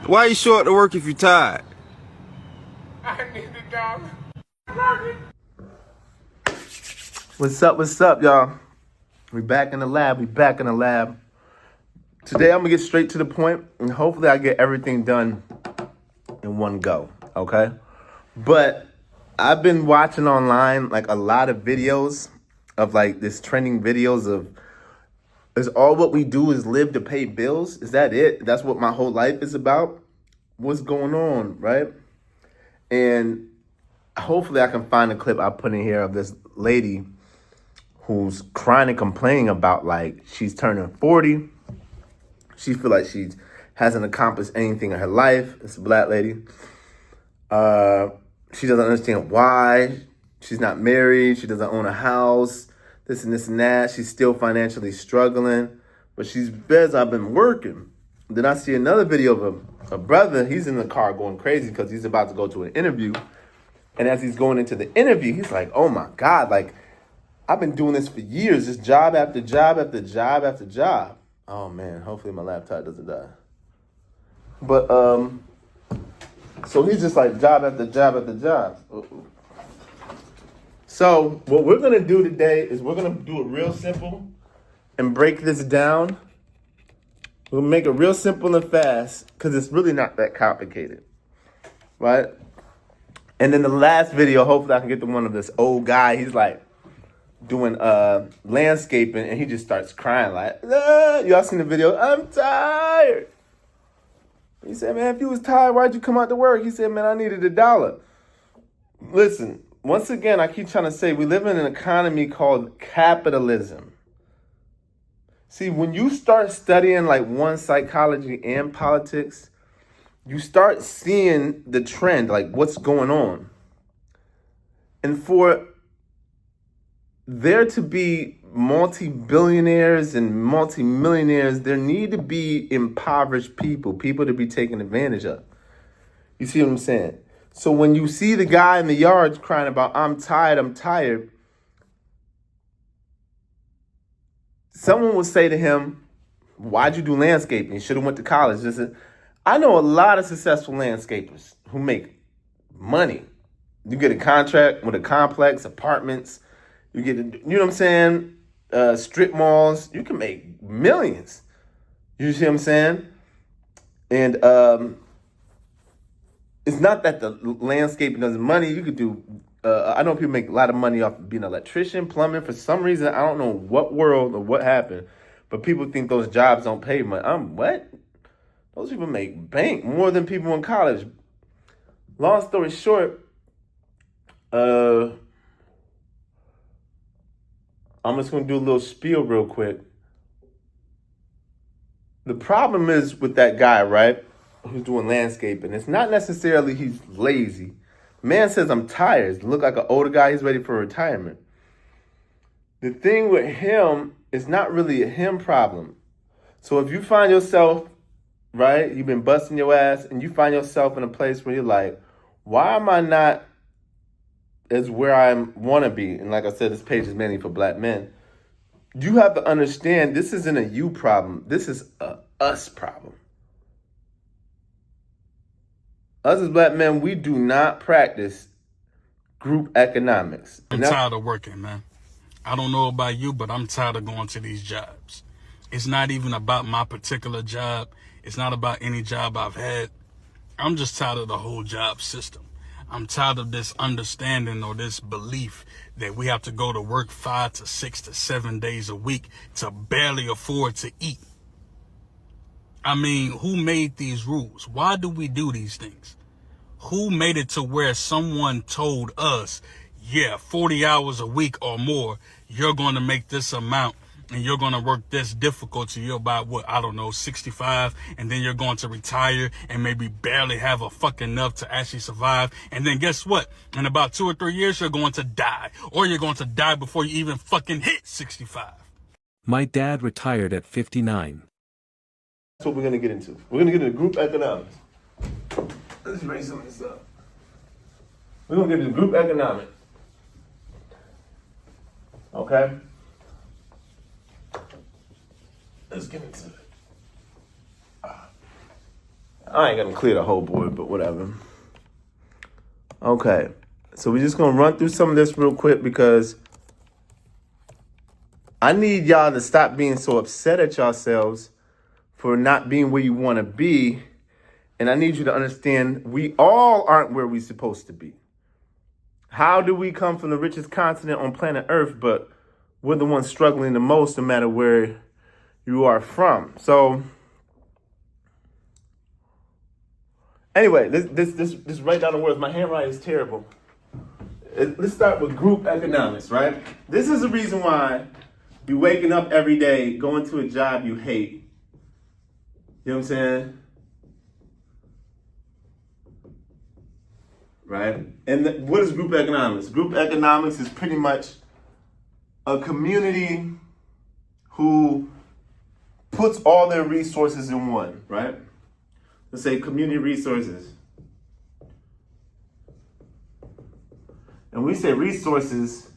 Why you show up to work if you're tired? I need a dollar. What's up, y'all? We back in the lab. Today I'm gonna get straight to the point, and hopefully I get everything done in one go, okay? But I've been watching online like a lot of videos of like this trending videos of is all what we do is live to pay bills? Is that it? That's what my whole life is about? What's going on, right? And hopefully I can find a clip I put in here of this lady who's crying and complaining about like she's turning 40. She feel like she hasn't accomplished anything in her life. It's a black lady. She doesn't understand why. She's not married. She doesn't own a house. This and that. She's still financially struggling. But she says, I've been working. Then I see another video of a brother. He's in the car going crazy because he's about to go to an interview. And as he's going into the interview, he's like, oh my God, like, I've been doing this for years. Just job after job after job after job. Oh man, hopefully my laptop doesn't die. But, so he's just like job after job after job. Uh-oh. So what we're gonna do today is we're gonna do it real simple and break this down. We'll make it real simple and fast because it's really not that complicated, right? And then the last video, hopefully I can get the one of this old guy. He's like doing landscaping and he just starts crying like, ah. Y'all seen the video? I'm tired. He said, man, if you was tired, why'd you come out to work? He said, man, I needed a dollar. Listen, once again, I keep trying to say we live in an economy called capitalism. See, when you start studying like one psychology and politics, you start seeing the trend, like what's going on. And for there to be multi-billionaires and multi-millionaires, there need to be impoverished people to be taken advantage of. You see what I'm saying? So when you see the guy in the yard crying about, I'm tired, someone will say to him, why'd you do landscaping? You should have went to college. I know a lot of successful landscapers who make money. You get a contract with a complex, apartments, you get, you know what I'm saying? Strip malls, you can make millions. You see what I'm saying? And it's not that the landscaping doesn't money. You could do, I know people make a lot of money off of being an electrician, plumbing. For some reason, I don't know what world or what happened, but people think those jobs don't pay much. What? Those people make bank more than people in college. Long story short, I'm just going to do a little spiel real quick. The problem is with that guy, right, who's doing landscaping. It's not necessarily he's lazy. Man says, I'm tired. Look like an older guy. He's ready for retirement. The thing with him is not really a him problem. So if you find yourself, right, you've been busting your ass and you find yourself in a place where you're like, why am I not as where I want to be? And like I said, this page is mainly for black men. You have to understand this isn't a you problem. This is a us problem. Us as black men, we do not practice group economics. I'm tired of working, man. I don't know about you, but I'm tired of going to these jobs. It's not even about my particular job. It's not about any job I've had. I'm just tired of the whole job system. I'm tired of this understanding or this belief that we have to go to work 5 to 6 to 7 days a week to barely afford to eat. I mean, who made these rules? Why do we do these things? Who made it to where someone told us, yeah, 40 hours a week or more, you're going to make this amount and you're going to work this difficult. You're about, 65, and then you're going to retire and maybe barely have a fucking enough to actually survive. And then guess what? In about 2 or 3 years, you're going to die, or you're going to die before you even fucking hit 65. My dad retired at 59. That's what we're going to get into. We're going to get into group economics. Let's bring some of this up. We're going to get into group economics. Okay? Let's get into it. I ain't gonna clear the whole board, but whatever. Okay, so we're just gonna run through some of this real quick because I need y'all to stop being so upset at yourselves for not being where you want to be. And I need you to understand we all aren't where we're supposed to be. How do we come from the richest continent on planet Earth, but we're the ones struggling the most no matter where you are from? So anyway, this write down the words. My handwriting is terrible. Let's start with group economics, right? This is the reason why you're waking up every day, going to a job you hate. You know what I'm saying? Right? And what is group economics? Group economics is pretty much a community who puts all their resources in one, right? Let's say community resources. And when we say resources,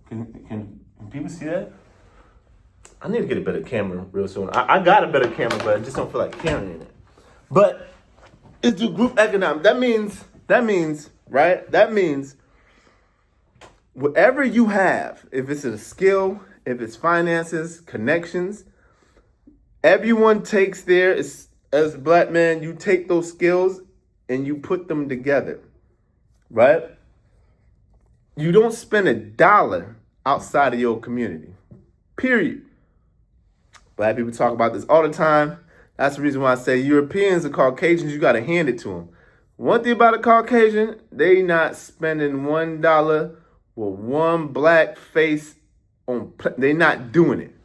can people see that? I need to get a better camera real soon. I got a better camera, but I just don't feel like carrying it. But it's the group economics. That means, right? That means whatever you have, if it's a skill, if it's finances, connections, everyone takes as a black man, you take those skills and you put them together, right? You don't spend $1 outside of your community, period. Black people talk about this all the time. That's the reason why I say Europeans and Caucasians, you got to hand it to them. One thing about a Caucasian, they not spending $1 with one black face on, they not doing it.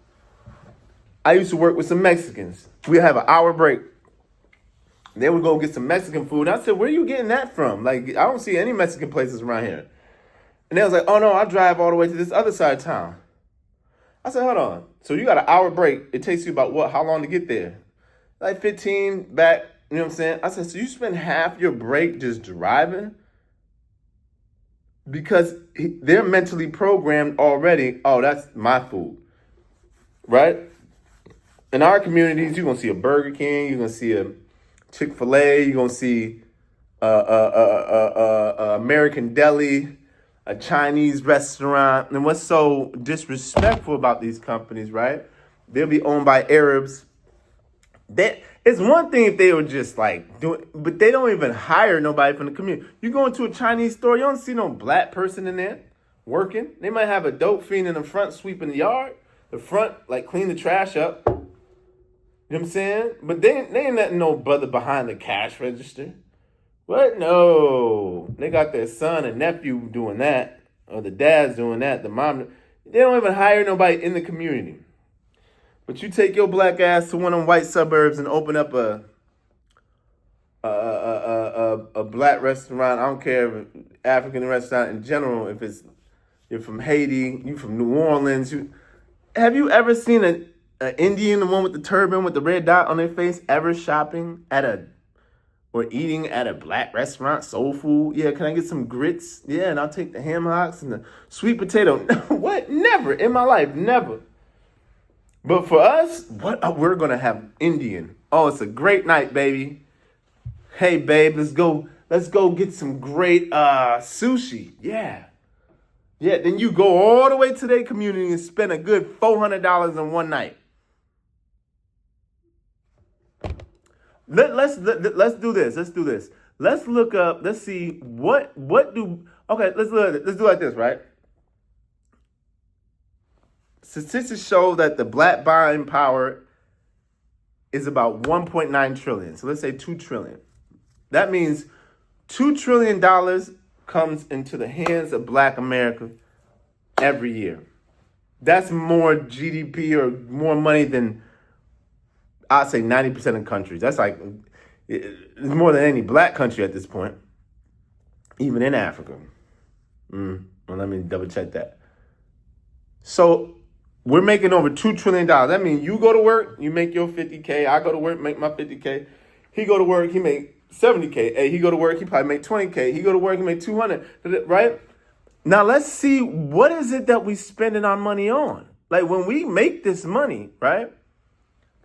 I used to work with some Mexicans. We have an hour break. Then we go get some Mexican food. And I said, where are you getting that from? Like, I don't see any Mexican places around here. And they was like, oh no, I drive all the way to this other side of town. I said, hold on. So you got an hour break. It takes you about how long to get there? Like 15 back, you know what I'm saying? I said, so you spend half your break just driving? Because they're mentally programmed already, oh, that's my food, right? In our communities, you're going to see a Burger King, you're going to see a Chick-fil-A, you're going to see American Deli, a Chinese restaurant. And what's so disrespectful about these companies, right? They'll be owned by Arabs. It's one thing if they were just like doing, but they don't even hire nobody from the community. You go into a Chinese store, you don't see no black person in there working. They might have a dope fiend in the front sweeping the yard, the front, like clean the trash up. You know what I'm saying? But they ain't letting no brother behind the cash register. What? No. They got their son and nephew doing that, or the dad's doing that, the mom. They don't even hire nobody in the community. But you take your black ass to one of them white suburbs and open up a black restaurant. I don't care if African restaurant in general. If you're from Haiti, you from New Orleans. Have you ever seen an Indian, the one with the turban with the red dot on their face, ever shopping or eating at a black restaurant, soul food? Yeah, can I get some grits? Yeah, and I'll take the ham hocks and the sweet potato. What? Never in my life, never. But for us, we're going to have Indian. Oh, it's a great night, baby. Hey, babe, let's go get some great sushi. Yeah. Yeah, then you go all the way to their community and spend a good $400 in one night. Let's do this. Let's do this. Let's look up, let's see let's do it like this, right? Statistics show that the black buying power is about 1.9 trillion. So let's say 2 trillion. That means $2 trillion comes into the hands of black America every year. That's more GDP or more money than, I'd say, 90% of countries. That's like, it's more than any black country at this point, even in Africa. Well, let me double check that. So we're making over $2 trillion. That means you go to work, you make your 50K. I go to work, make my 50K. He go to work, he make 70K. Hey, he go to work, he probably make 20K. He go to work, he make 200, right? Now let's see, what is it that we spending our money on? Like when we make this money, right?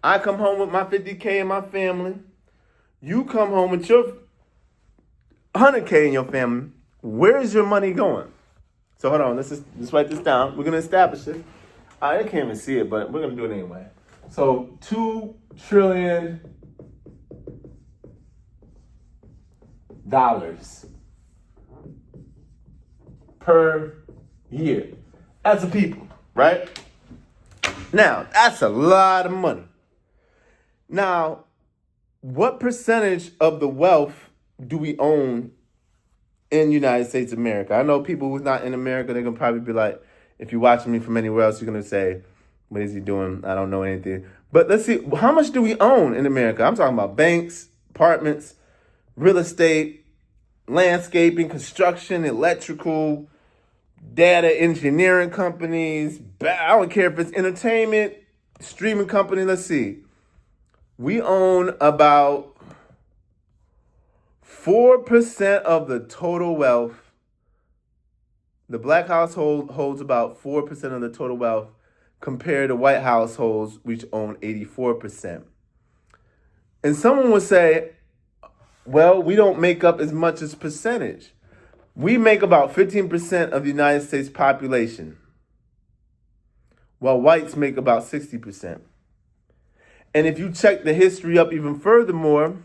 I come home with my 50K and my family. You come home with your 100K in your family. Where is your money going? So hold on, let's write this down. We're gonna establish it. I can't even see it, but we're gonna do it anyway. So $2 trillion per year as a people, right? Now, that's a lot of money. Now, what percentage of the wealth do we own in the United States of America? I know people who's not in America, they're going to probably be like, if you're watching me from anywhere else, you're going to say, what is he doing? I don't know anything. But let's see, how much do we own in America? I'm talking about banks, apartments, real estate, landscaping, construction, electrical, data engineering companies. I don't care if it's entertainment, streaming company. Let's see. We own about 4% of the total wealth. The black household holds about 4% of the total wealth compared to white households, which own 84%. And someone would say, well, we don't make up as much as percentage. We make about 15% of the United States population, while whites make about 60%. And if you check the history up even furthermore,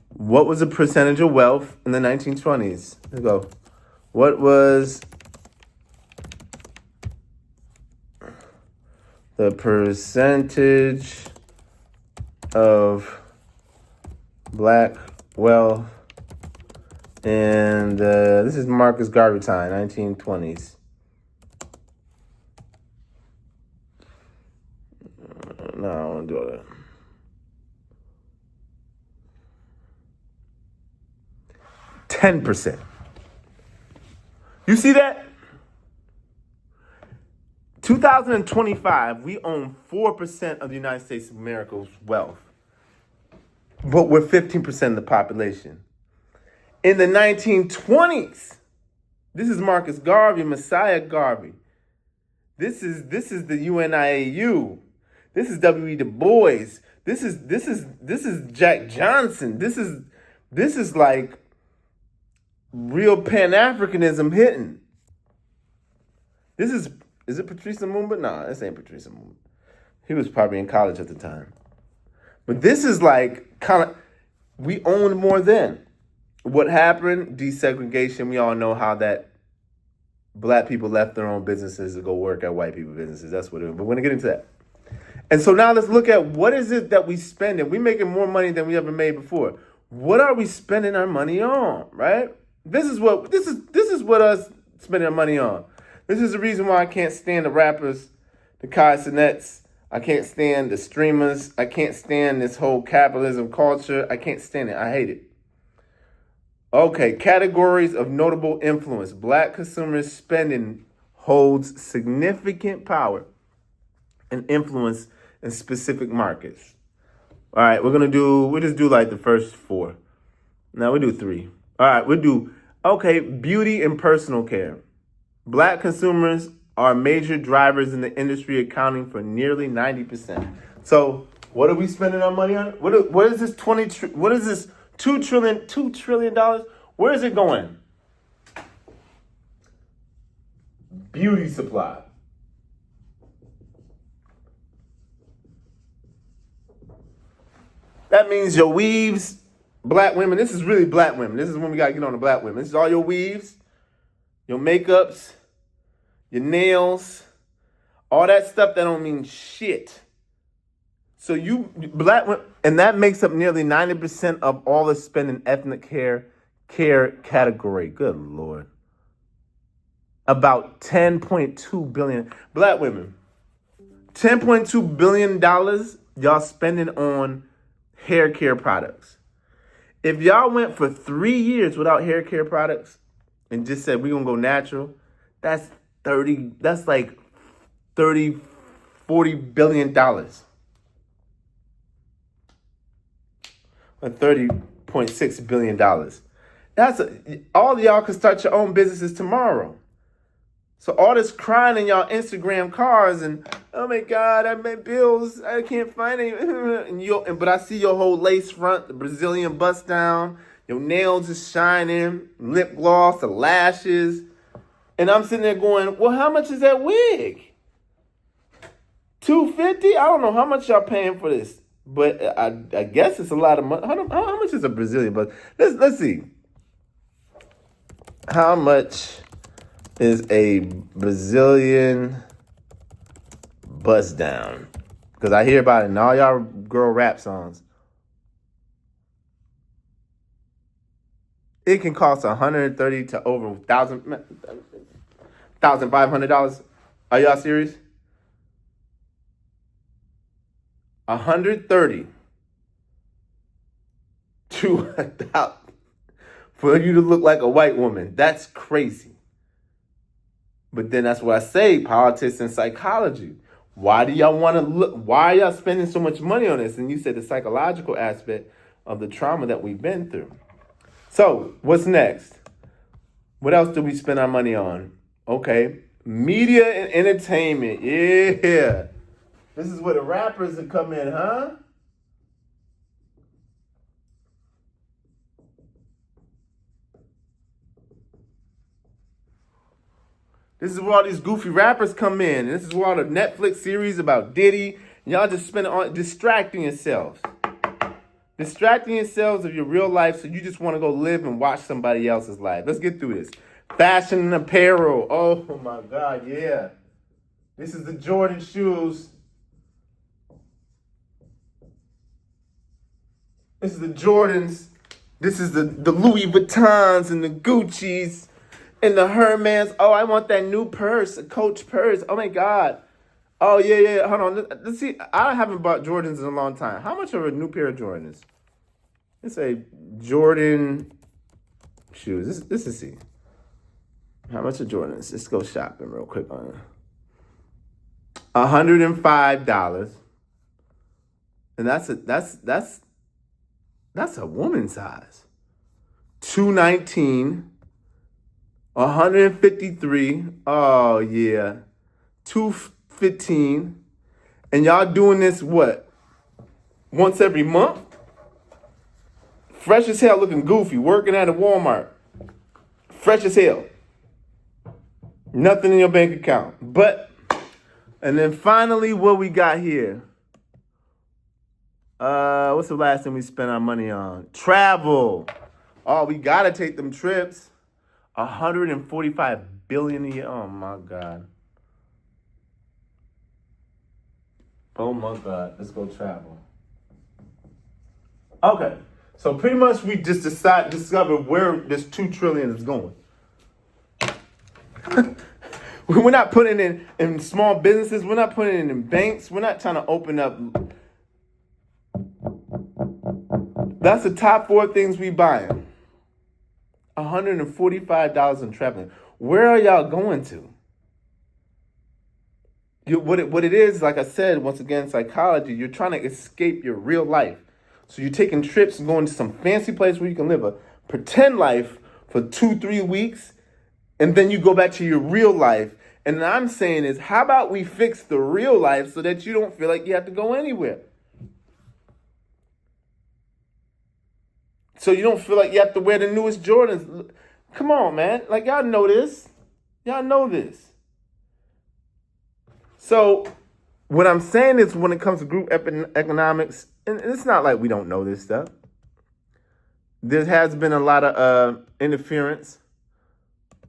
what was the percentage of wealth in the 1920s? Let's go. What was the percentage of black wealth in this is Marcus Garvey time, 1920s. No, I don't want to do all that. 10%. You see that? 2025, we own 4% of the United States of America's wealth. But we're 15% of the population. In the 1920s, this is Marcus Garvey, Messiah Garvey. This is the UNIAU. This is W.E. Du Bois. This is Jack Johnson. This is like real Pan-Africanism hitting. Is it Patrice Lumumba? Nah, this ain't Patrice Lumumba. He was probably in college at the time. But this is like kind of, we owned more then. What happened? Desegregation. We all know how that black people left their own businesses to go work at white people businesses. That's what it was. But we're going to get into that. And so now let's look at what is it that we spend. And we're making more money than we ever made before. What are we spending our money on, right? This is what us spending our money on. This is the reason why I can't stand the rappers, the Kai Cenats. I can't stand the streamers. I can't stand this whole capitalism culture. I can't stand it. I hate it. Okay, categories of notable influence. Black consumers spending holds significant power and influence in specific markets. All right, we'll just do like the first 4. Now we'll do 3. All right, beauty and personal care. Black consumers are major drivers in the industry, accounting for nearly 90%. So what are we spending our money on? What is this $2 trillion? Where is it going? Beauty supply. That means your weaves, black women. This is really black women. This is when we got to get on the black women. This is all your weaves, your makeups, your nails, all that stuff that don't mean shit. So you black women, and that makes up nearly 90% of all the spend in ethnic care category. Good Lord. About $10.2 billion. Black women, $10.2 billion y'all spending on hair care products. If y'all went for 3 years without hair care products and just said we're gonna go natural, that's like 30, $40 billion. Or $30.6 billion. All of y'all can start your own businesses tomorrow. So all this crying in y'all Instagram cars and, oh my God, I made bills, I can't find any. But I see your whole lace front, the Brazilian bust down, your nails is shining, lip gloss, the lashes. And I'm sitting there going, well, how much is that wig? $250? I don't know how much y'all paying for this, but I guess it's a lot of money. How much is a Brazilian bust? Let's see. How much is a Brazilian bust down? Because I hear about it in all y'all girl rap songs. It can cost $130 to over $1,500. Are y'all serious? $130 to $1,000 for you to look like a white woman. That's crazy. But then that's what I say, politics and psychology. Why do y'all want to look? Why are y'all spending so much money on this? And you said the psychological aspect of the trauma that we've been through. So what's next? What else do we spend our money on? Okay, media and entertainment. Yeah. This is where the rappers have come in, huh? This is where all these goofy rappers come in. This is where all the Netflix series about Diddy. Y'all just spend it on distracting yourselves. Distracting yourselves of your real life so you just want to go live and watch somebody else's life. Let's get through this. Fashion and apparel. Oh my God, yeah. This is the Jordan shoes. This is the Jordans. This is the Louis Vuittons and the Gucci's. And the Hermans, oh, I want that new purse, a Coach purse. Oh my God. Oh yeah. Hold on. Let's see. I haven't bought Jordans in a long time. How much are a new pair of Jordans? Let's say Jordan shoes. This is see. How much are Jordans? Let's go shopping real quick on it. $105. And that's a woman's size. $219. 153. Oh yeah. 215. And y'all doing this what? Once every month? Fresh as hell, looking goofy, working at a Walmart. Fresh as hell. Nothing in your bank account. And then finally, what we got here? What's the last thing we spent our money on? Travel. Oh, we gotta take them trips. 145 billion a year. Oh my God. Oh my God. Let's go travel. Okay. So pretty much we just discovered where this 2 trillion is going. We're not putting it in small businesses. We're not putting it in banks. We're not trying to open up. That's the top 4 things we buying. $145 in traveling. Where are y'all going to? What it is, like I said, once again, psychology, you're trying to escape your real life. So you're taking trips and going to some fancy place where you can live a pretend life for 2-3 weeks, and then you go back to your real life. And what I'm saying is, how about we fix the real life so that you don't feel like you have to go anywhere? So you don't feel like you have to wear the newest Jordans. Come on, man. Like, y'all know this. Y'all know this. So what I'm saying is when it comes to group economics, and it's not like we don't know this stuff. There has been a lot of interference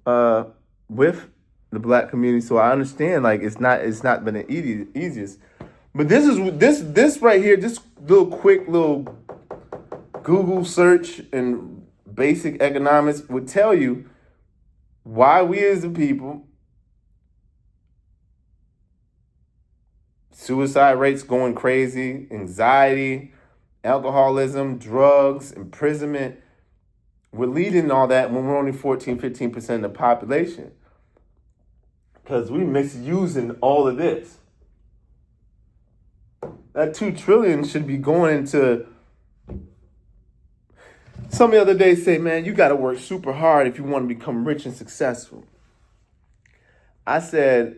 with the black community. So I understand, like, it's not been the easiest. But this right here, this quick little Google search and basic economics would tell you why we as a people, suicide rates going crazy, anxiety, alcoholism, drugs, imprisonment, we're leading all that when we're only 14-15% of the population. Because we're misusing all of this. That 2 trillion should be going into. Some the other day say, man, you got to work super hard if you want to become rich and successful. I said,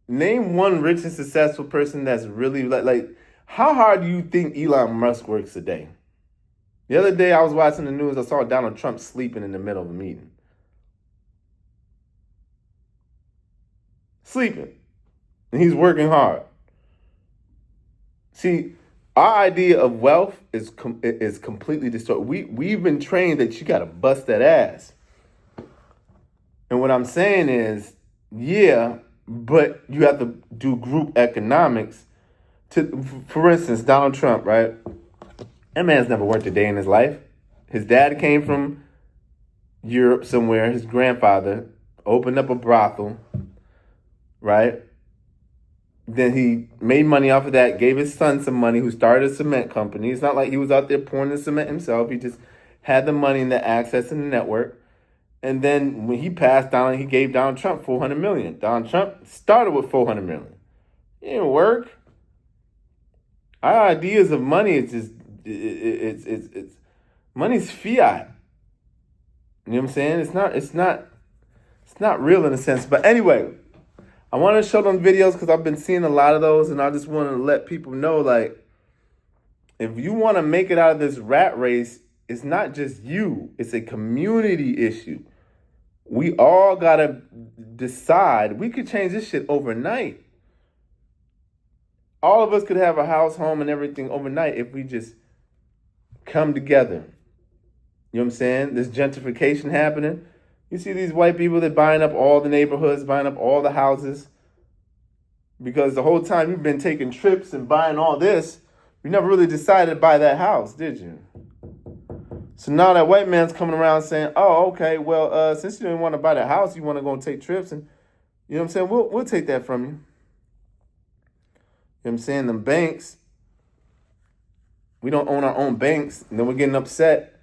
name one rich and successful person that's really like how hard do you think Elon Musk works a day? The other day I was watching the news, I saw Donald Trump sleeping in the middle of a meeting. Sleeping. And he's working hard. See, our idea of wealth is completely distorted. We've been trained that you got to bust that ass. And what I'm saying is, yeah, but you have to do group economics. For instance, Donald Trump, right? That man's never worked a day in his life. His dad came from Europe somewhere. His grandfather opened up a brothel, right? Then he made money off of that, gave his son some money, who started a cement company. It's not like he was out there pouring the cement himself. He just had the money and the access and the network. And then when he passed down, he gave Donald Trump $400 million. Donald Trump started with $400 million. It didn't work. Our ideas of money is just it's money's fiat. You know what I'm saying? It's not real in a sense. But anyway, I want to show them videos because I've been seeing a lot of those, and I just want to let people know, like, if you want to make it out of this rat race, it's not just you. It's a community issue. We all got to decide. We could change this shit overnight. All of us could have a house, home, and everything overnight if we just come together. You know what I'm saying? There's gentrification happening. You see these white people that buying up all the neighborhoods, buying up all the houses. Because the whole time you've been taking trips and buying all this, you never really decided to buy that house, did you? So now that white man's coming around saying, oh, okay, well, since you didn't want to buy the house, you want to go and take trips, and you know what I'm saying? We'll take that from you. You know what I'm saying? Them banks, we don't own our own banks, and then we're getting upset.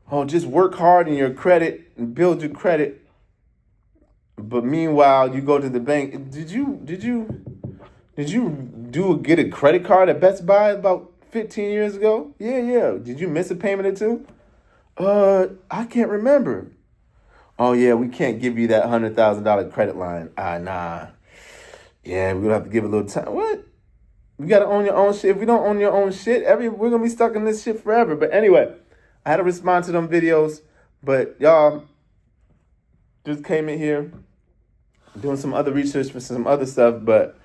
Oh, just work hard in your credit and build your credit. But meanwhile, you go to the bank. Did you get a credit card at Best Buy about 15 years ago? Yeah. Did you miss a payment or two? I can't remember. Oh yeah, we can't give you that $100,000 credit line. Nah. Yeah, we're gonna have to give it a little time. What? You gotta own your own shit. If we don't own your own shit, we're gonna be stuck in this shit forever. But anyway, I had to respond to them videos, but y'all just came in here doing some other research for some other stuff, but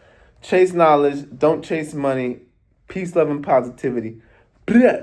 chase knowledge, don't chase money, peace, love, and positivity. Blah.